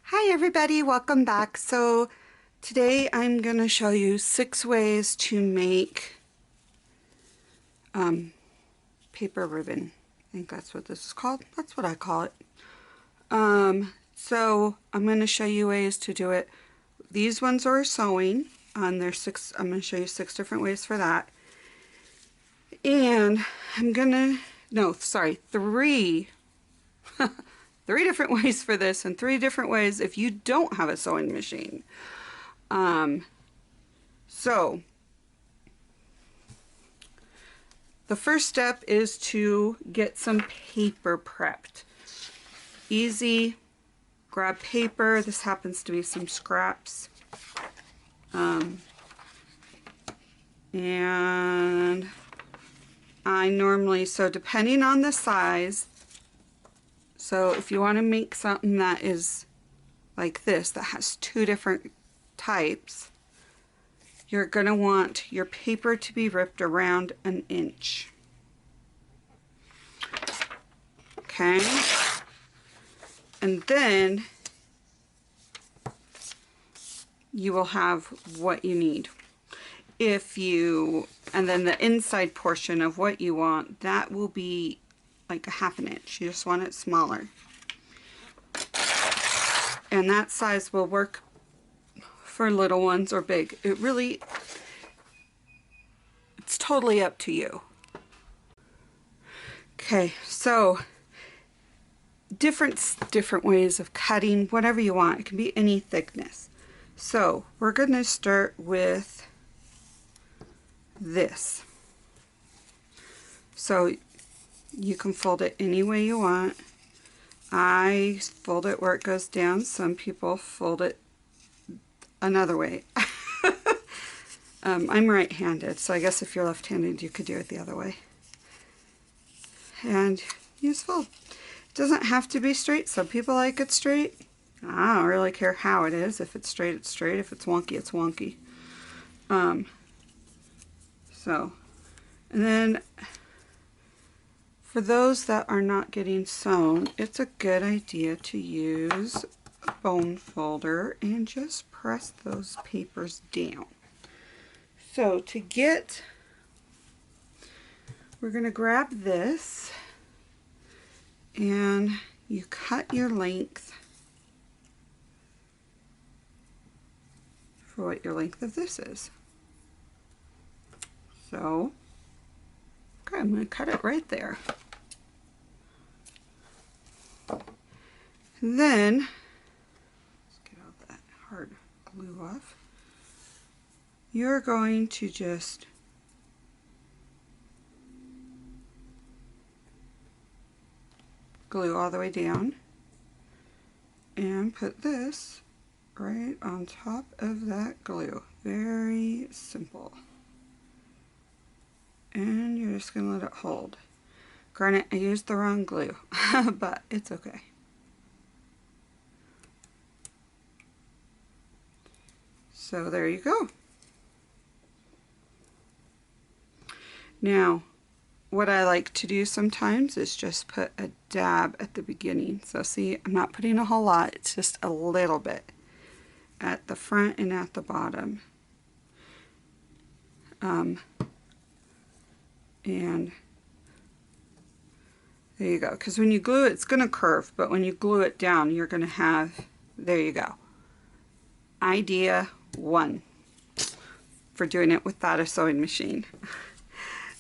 Hi everybody, welcome back. So today I'm going to show you 6 ways to make paper ribbon. I think that's what this is called. That's what I call it. So I'm going to show you ways to do it. These ones are sewing. There's 6. I'm going to show you 6 different ways for that. And I'm going to, no, sorry, 3 3 different ways for this and 3 different ways if you don't have a sewing machine. So the first step is to get some paper prepped. Easy, grab paper. This happens to be some scraps. And I normally, so depending on the size, so if you want to make something that is like this, that has 2 different types, you're going to want your paper to be ripped around 1 inch. Okay? And then you will have what you need. And then the inside portion of what you want, that will be like 1/2 inch. You just want it smaller. And that size will work for little ones or big. It's totally up to you. Okay, so different ways of cutting, whatever you want. It can be any thickness. So we're going to start with this. So you can fold it any way you want. I fold it where it goes down. Some people fold it another way. I'm right-handed, so I guess if you're left-handed you could do it the other way. And you just fold. It doesn't have to be straight. Some people like it straight. I don't really care how it is. If it's straight, it's straight. If it's wonky, it's wonky. And then for those that are not getting sewn, it's a good idea to use a bone folder and just press those papers down. So we're going to grab this and you cut your length for what your length of this is. So, okay, I'm going to cut it right there. And then, let's get all that hard glue off. You're going to just glue all the way down and put this right on top of that glue. Very simple. And you're just going to let it hold. Granted, I used the wrong glue, but it's okay. So there you go. Now, what I like to do sometimes is just put a dab at the beginning. So see, I'm not putting a whole lot, it's just a little bit at the front and at the bottom. And there you go, because when you glue it, it's going to curve, but when you glue it down, you're going to have, there you go. Idea 1 for doing it without a sewing machine.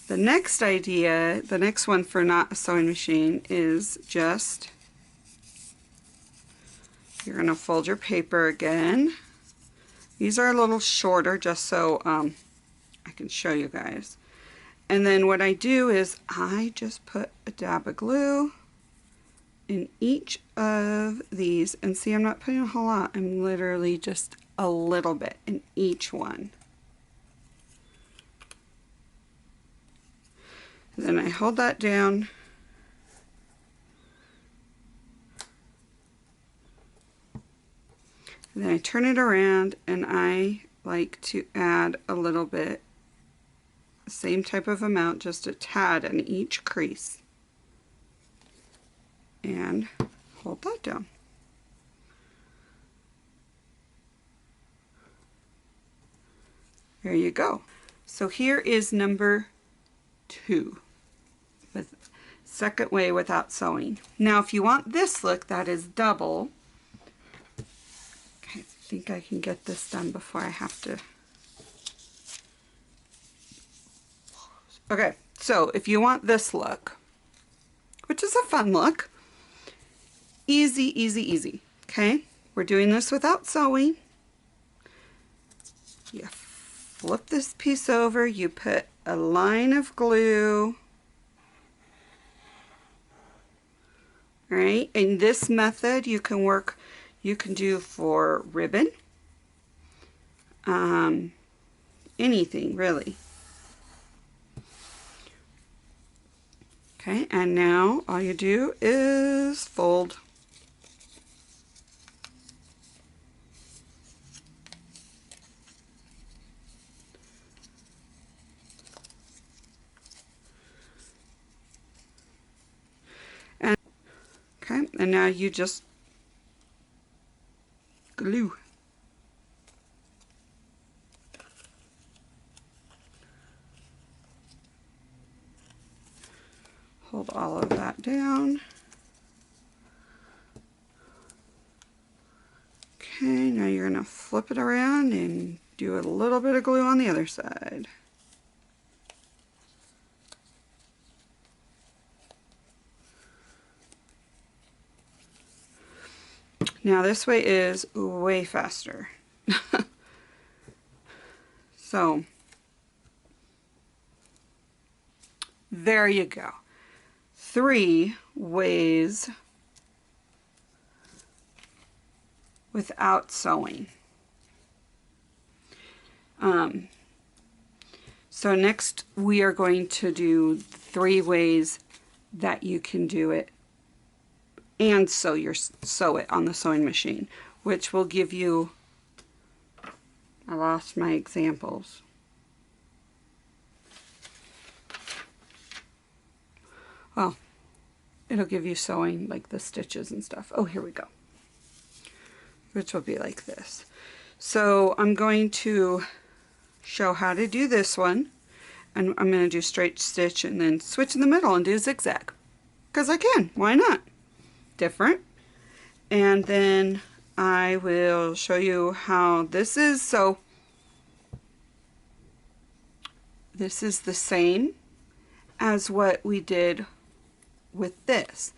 The next idea, the next one for not a sewing machine is just, you're going to fold your paper again. These are a little shorter just so I can show you guys. And then what I do is I just put a dab of glue in each of these. And see, I'm not putting a whole lot. I'm literally just a little bit in each one. And then I hold that down. And then I turn it around and I like to add a little bit, same type of amount, just a tad in each crease. And hold that down. There you go. So here is number 2, with second way without sewing. Now if you want this look that is double, okay, I think I can get this done before I have to. Okay, so if you want this look, which is a fun look, easy, easy, easy. Okay, we're doing this without sewing. You flip this piece over, you put a line of glue. All right, and this method you can do for ribbon, anything really. Okay, and now all you do is fold. Okay, and now you just glue. Hold all of that down. Okay, now you're going to flip it around and do a little bit of glue on the other side. Now this way is way faster. So, there you go. 3 ways without sewing. So next we are going to do 3 ways that you can do it and sew it on the sewing machine, which will give you, I lost my examples. Well, it'll give you sewing like the stitches and stuff. Oh, here we go. Which will be like this. So I'm going to show how to do this one, and I'm going to do straight stitch and then switch in the middle and do zigzag, because I can. Why not? Different. And then I will show you how this is. So this is the same as what we did with this,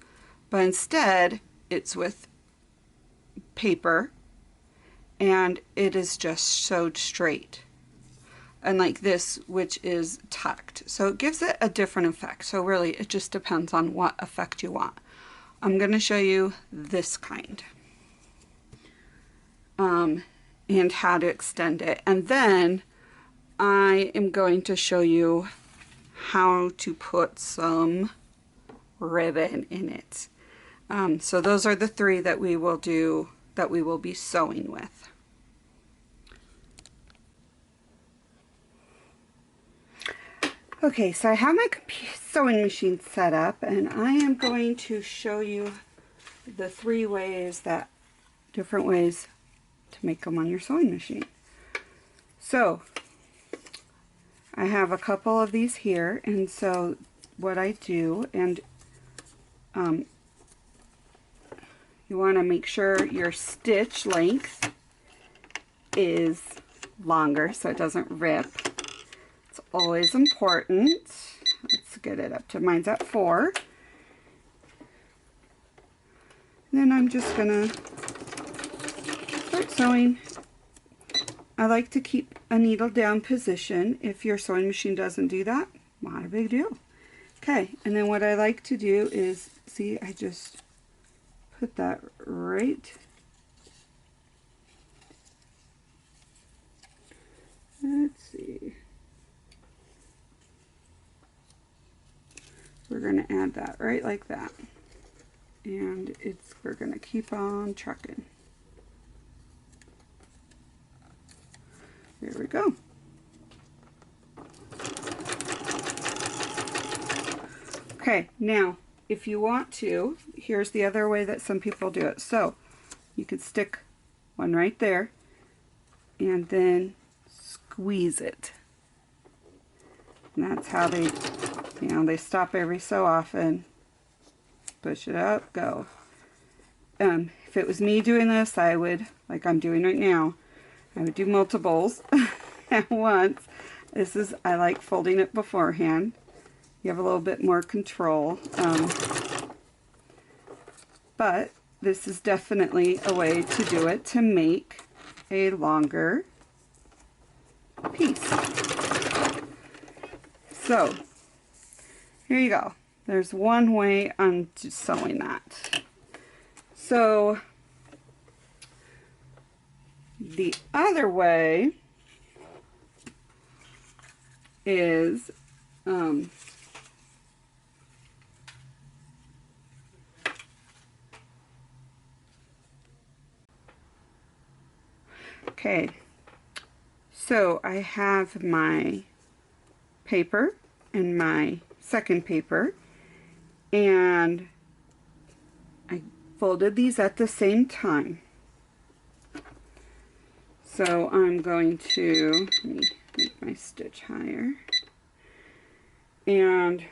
but instead it's with paper and it is just sewed straight, unlike this, which is tucked. So it gives it a different effect. So really it just depends on what effect you want. I'm going to show you this kind and how to extend it, and then I am going to show you how to put some ribbon in it. So those are the 3 that we will do, that we will be sewing with. Okay, so I have my sewing machine set up, and I am going to show you the 3 ways different ways to make them on your sewing machine. So I have a couple of these here, and so what I do, and you want to make sure your stitch length is longer so it doesn't rip. It's always important. Let's get it up to, mine's at 4. And then I'm just gonna start sewing. I like to keep a needle down position. If your sewing machine doesn't do that, not a big deal. Okay, and then what I like to do is, see, I just put that right. Let's see. We're going to add that right like that. And we're going to keep on trucking. There we go. Okay, now if you want to, here's the other way that some people do it. So you could stick one right there and then squeeze it. And that's how they, you know, they stop every so often. Push it up, go. If it was me doing this, I would, like I'm doing right now, I would do multiples at once. This is, I like folding it beforehand. You have a little bit more control. But this is definitely a way to do it to make a longer piece. So, here you go. There's one way I'm sewing that. So, the other way is okay, so I have my paper and my second paper, and I folded these at the same time. So I'm going to, let me make my stitch higher, and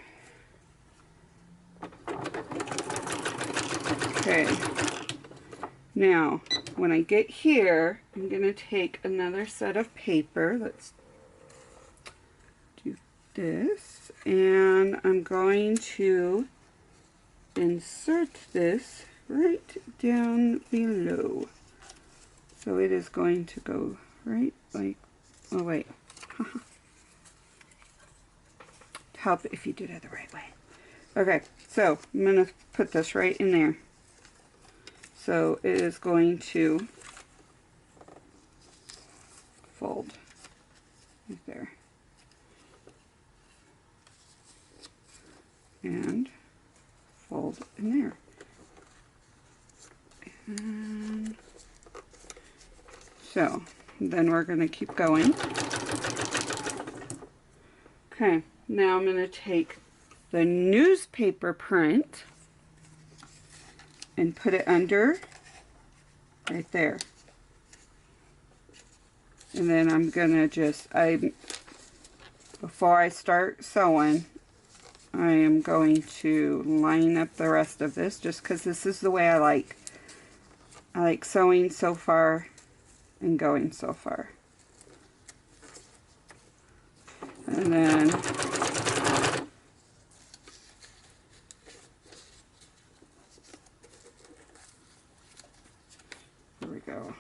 okay, now when I get here, I'm going to take another set of paper. Let's do this, and I'm going to insert this right down below. So it is going to go right like, oh wait, help if you did it the right way. Okay, so I'm going to put this right in there. So it is going to fold right there. And fold in there. And so then we're going to keep going. Okay, now I'm going to take the newspaper print and put it under right there. And then I'm going to just, before I start sewing, I am going to line up the rest of this, just because this is the way I like. I like sewing so far and going so far. And then here we go.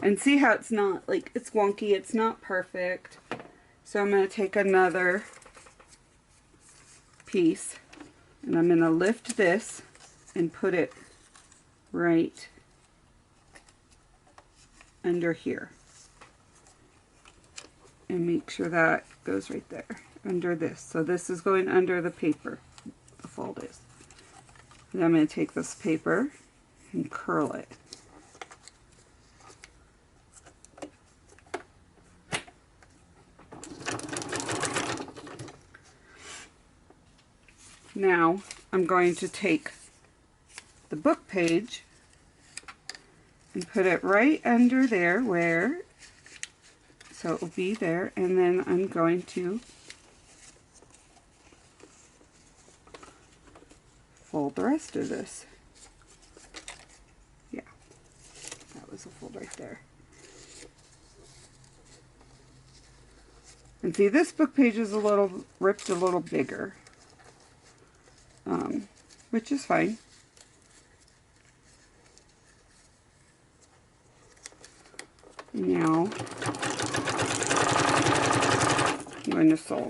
And see how it's not, like, it's wonky, it's not perfect. So I'm going to take another piece and I'm going to lift this and put it right under here. And make sure that goes right there, under this. So this is going under the paper, the fold is. And I'm going to take this paper and curl it. Now I'm going to take the book page and put it right under there where, so it will be there, and then I'm going to fold the rest of this. Yeah, that was a fold right there. And see, this book page is a little ripped, a little bigger, which is fine. Now I'm going to sew.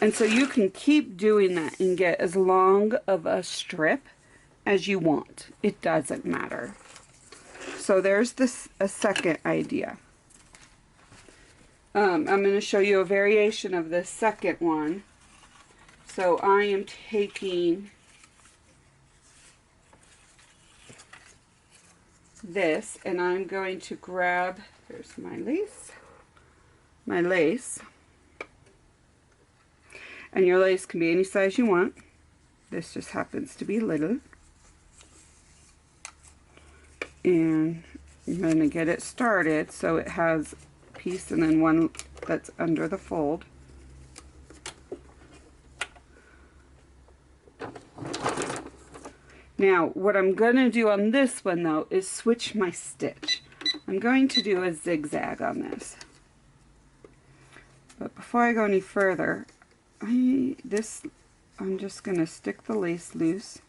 And so you can keep doing that and get as long of a strip as you want. It doesn't matter. So there's a second idea. I'm going to show you a variation of this second one. So I am taking this and I'm going to grab, there's my lace, and your lace can be any size you want. This just happens to be little, and I'm going to get it started so it has a piece and then one that's under the fold. Now, what I'm going to do on this one, though, is switch my stitch. I'm going to do a zigzag on this. But before I go any further, I'm just going to stick the lace loose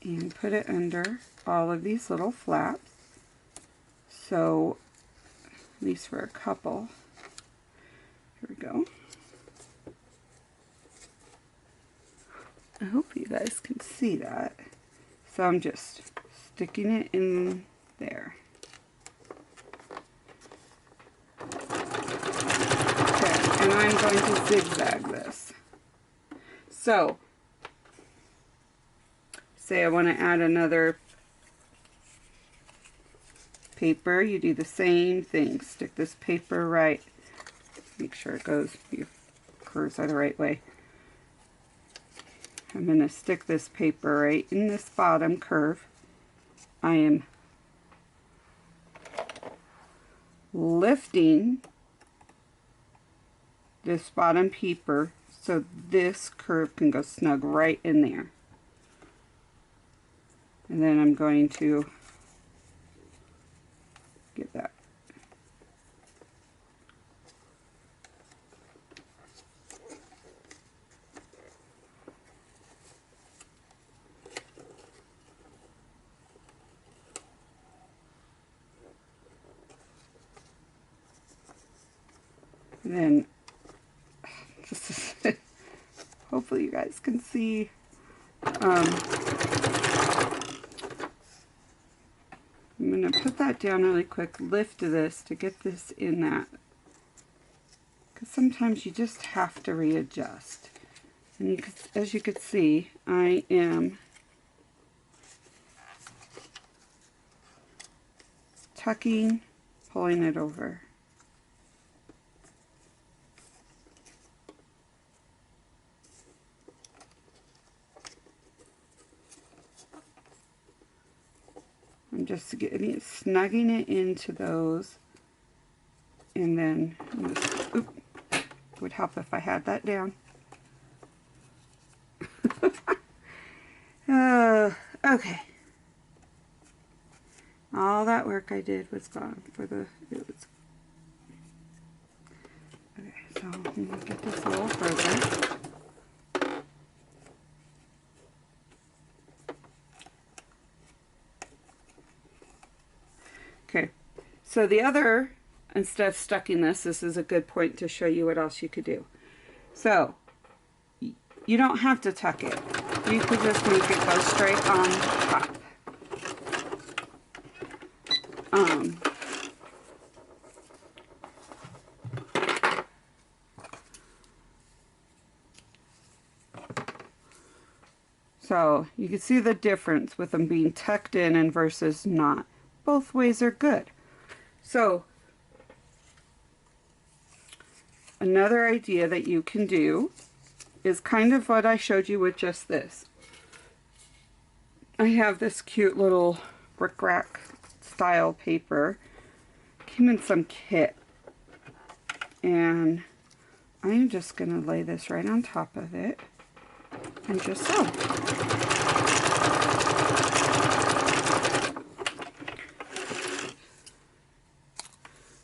and put it under all of these little flaps. So, at least for a couple. Here we go. I hope you guys can see that. So I'm just sticking it in there. Okay, and I'm going to zigzag this. So, say I want to add another paper, you do the same thing. Stick this paper right, make sure it goes, your curves are the right way. I'm going to stick this paper right in this bottom curve. I am lifting this bottom paper so this curve can go snug right in there. And then I'm going to get that. And then, this is hopefully you guys can see. I'm going to put that down really quick, lift this to get this in that. Because sometimes you just have to readjust. And you could, as you can see, I am tucking, pulling it over. I'm just snugging it into those, and then it would help if I had that down. Okay. All that work I did was gone for the. Okay, so I'm gonna get this a little further. Okay, so the other, instead of stucking this is a good point to show you what else you could do. So, you don't have to tuck it. You could just make it go straight on top. So, you can see the difference with them being tucked in and versus not. Both ways are good. So, another idea that you can do is kind of what I showed you with just this. I have this cute little bric-a-brac style paper. Came in some kit. And I'm just going to lay this right on top of it and just sew.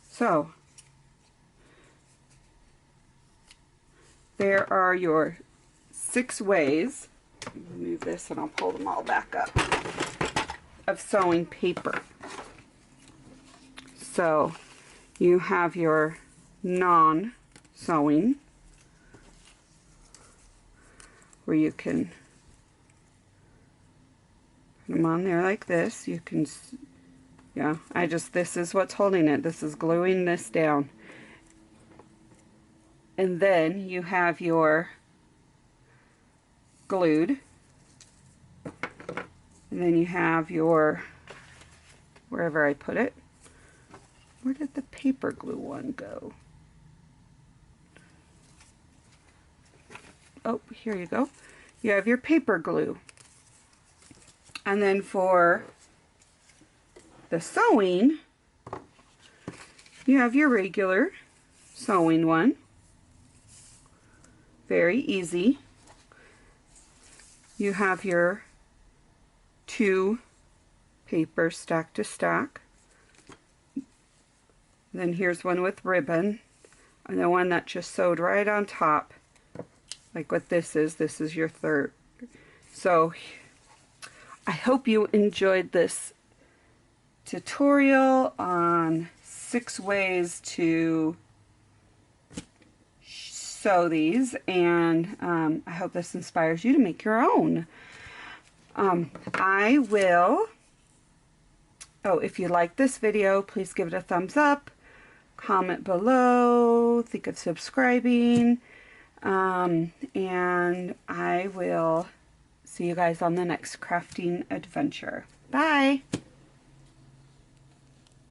So, there are your 6 ways, move this and I'll pull them all back up, of sewing paper. So, you have your non-sewing, where you can put them on there like this. You can, yeah, this is what's holding it. This is gluing this down. And then you have your glued. And then you have your, wherever I put it. Where did the paper glue one go? Oh, here you go. You have your paper glue. And then for the sewing, you have your regular sewing one. Very easy. You have your 2 papers stack to stack. Then here's one with ribbon, and the one that just sewed right on top, like what this is your third. So I hope you enjoyed this tutorial on 6 ways to sew these, and I hope this inspires you to make your own. If you like this video, please give it a thumbs up, comment below, think of subscribing, and I will see you guys on the next crafting adventure. Bye!